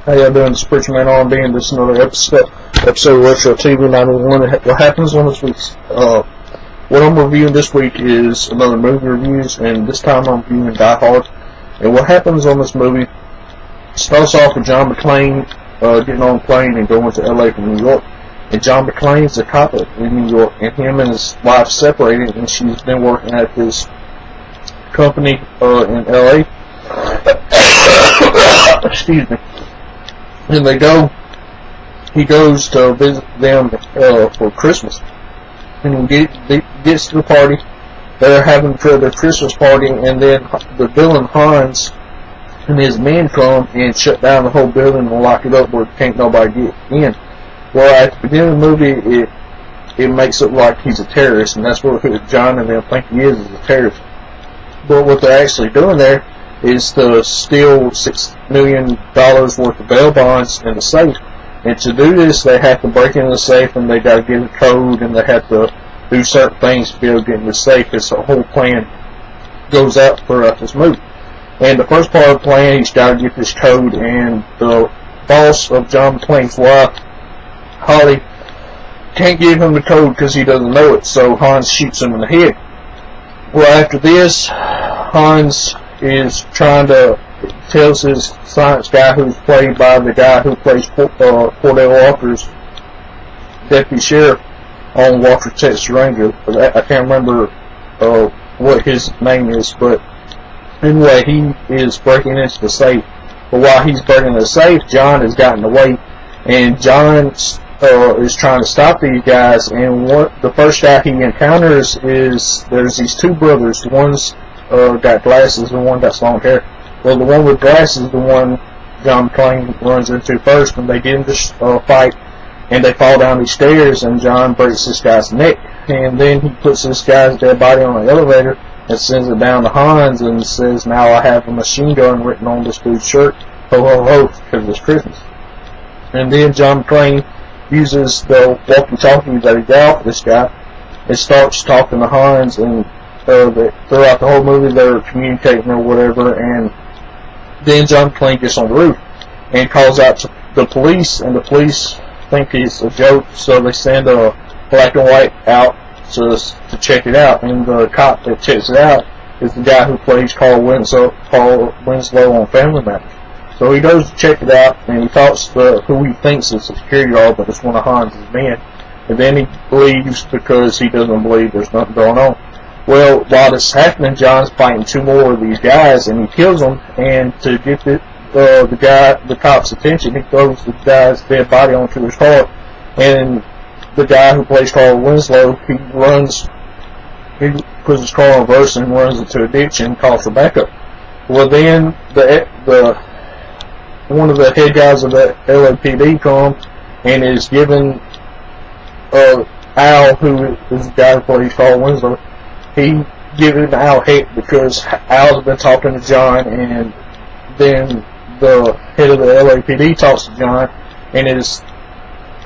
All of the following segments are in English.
How y'all doing? It's Preacher Man R&B, and this is another episode of Retro TV 91. What happens on this week's, what I'm reviewing this week is another movie reviews, and this time I'm reviewing Die Hard. And what happens on this movie starts off with John McClane getting on a plane and going to LA from New York. And John McClane's a cop in New York, and him and his wife separated, and she's been working at this company in LA. Excuse me. And he goes to visit them for Christmas. And he gets to the party. They're having their Christmas party, and then the villain Hans and his men come and shut down the whole building and lock it up where can't nobody get in. Well, at the beginning of the movie, it makes it like he's a terrorist, and that's what John and them think he is a terrorist. But what they're actually doing there is to steal $6 million worth of bail bonds in the safe. And to do this, they have to break into the safe, and they got to get a code, and they have to do certain things to be able to get in the safe. It's a whole plan goes out throughout this movie. And the first part of the plan, he's got to get this code, and the boss of John McClane's wife, Holly, can't give him the code because he doesn't know it, so Hans shoots him in the head. Well, after this, Hans is trying to tells his science guy, who's played by the guy who plays Cordell Walker's deputy sheriff on Walker Texas Ranger. I can't remember what his name is, but anyway, he is breaking into the safe. But while he's breaking the safe, John has gotten away, and John is trying to stop these guys. And the first guy he encounters is there's these two brothers. One's got glasses and one got long hair. Well, the one with glasses is the one John McClane runs into first, and they get into this fight, and they fall down these stairs, and John breaks this guy's neck. And then he puts this guy's dead body on an elevator and sends it down to Hans and says, "Now I have a machine gun written on this dude's shirt, ho ho ho, because it's Christmas." And then John McClane uses the walkie-talkie that he got off this guy and starts talking to Hans, and throughout the whole movie they're communicating or whatever. And then John McClane gets on the roof and calls out to the police, and the police think it's a joke, so they send a black and white out to check it out. And the cop that checks it out is the guy who plays Carl Winslow on Family Matters. So he goes to check it out, and he talks to who he thinks is a security guard, but it's one of Hans's men. And then he leaves because he doesn't believe there's nothing going on. Well, while this is happening, John's fighting two more of these guys, and he kills them. And to get the cop's attention, he throws the guy's dead body onto his car. And the guy who plays Carl Winslow, he puts his car in reverse and runs into a ditch and calls for backup. Well, then one of the head guys of the LAPD comes and is giving Al, who is the guy who plays Carl Winslow, he giving Al hate because Al's been talking to John, and then the head of the LAPD talks to John and is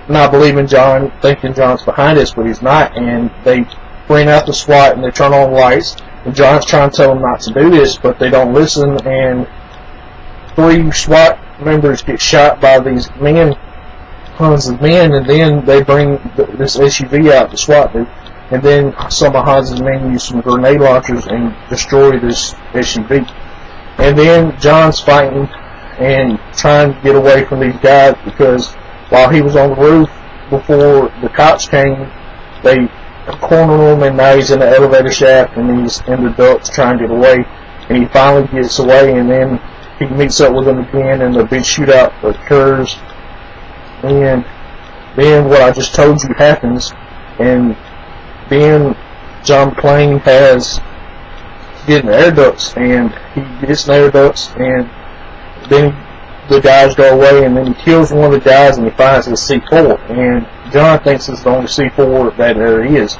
not believing John, thinking John's behind this, but he's not. And they bring out the SWAT and they turn on lights, and John's trying to tell them not to do this, but they don't listen, and 3 SWAT members get shot by these men, Hans's men, and then they bring this SUV out, the SWAT dude, and then some of Hans's men use some grenade launchers and destroy this SUV. And then John's fighting and trying to get away from these guys, because while he was on the roof before the cops came, they cornered him, and now he's in the elevator shaft and he's in the ducts trying to get away. And he finally gets away, and then he meets up with them again, and the big shootout occurs. And then what I just told you happens, and then John McClane has getting the air ducts, and he gets the air ducts, and then the guys go away, and then he kills one of the guys, and he finds his C4, and John thinks it's the only C4 that there is,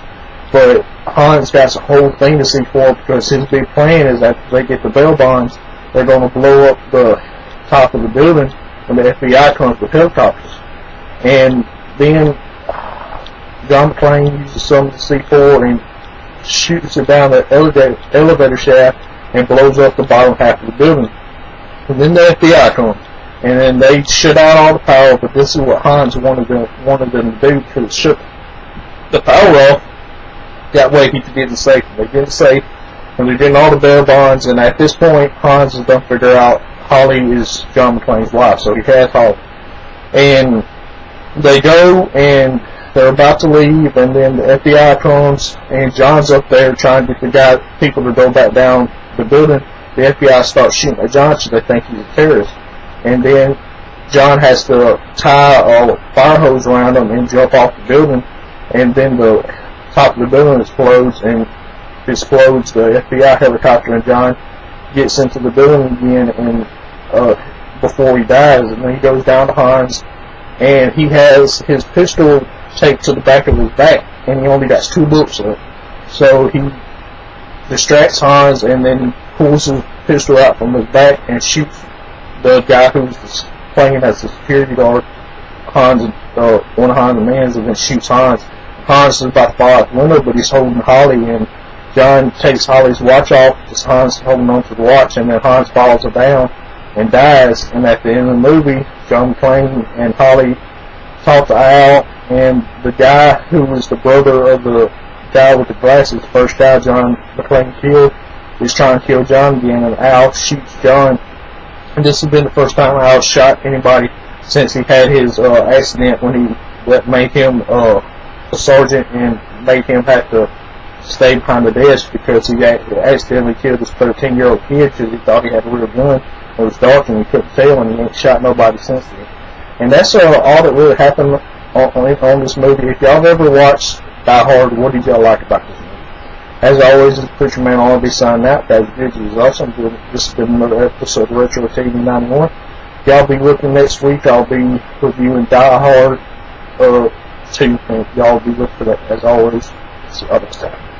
but Hans got a whole thing to C4, because his big plan is that they get the bail bonds, they're going to blow up the top of the building when the FBI comes with helicopters. And then John McClane uses some of the C4 and shoots it down the elevator shaft and blows up the bottom half of the building. And then the FBI comes. And then they shut out all the power, but this is what Hans wanted them to do, because it shut the power off. That way he could get it safe. They get it safe, and they're getting all the bail bonds, and at this point, Hans is going to figure out Holly is John McClane's wife, so he has Holly. And they go, and they're about to leave, and then the FBI comes, and John's up there trying to get people to go back down the building. The FBI starts shooting at John, so they think he's a terrorist. And then John has to tie a fire hose around him and jump off the building, and then the top of the building explodes, and explodes the FBI helicopter, and John gets into the building again, and before he dies, and then he goes down to Hans, and he has his pistol taped to the back of his back, and he only got 2 bullets left. So he distracts Hans, and then he pulls his pistol out from his back and shoots the guy who's playing as the security guard. Hans, one of Hans' men, and then shoots Hans. Hans is about to fall out the window, but he's holding Holly, and John takes Holly's watch off, because Hans is holding on to the watch, and then Hans falls her down and dies. And at the end of the movie, John McClane and Holly talk to Al, and the guy who was the brother of the guy with the glasses, the first guy John McClane killed, is trying to kill John again, and Al shoots John. And this has been the first time Al shot anybody since he had his accident when he made him a sergeant and made him have to stay behind the desk because he accidentally killed this 13-year-old kid because he thought he had a real gun. It was dark and he couldn't tell, and he ain't shot nobody since then. And that's all that really happened on this movie. If y'all ever watched Die Hard, what did y'all like about this movie? As always, this is Preacher Man. I'll be signing out. Guys, this is awesome. This has been another episode of Retro TV 91. Y'all be looking next week. I'll be reviewing Die Hard 2, and y'all be looking for that. As always, see you next time.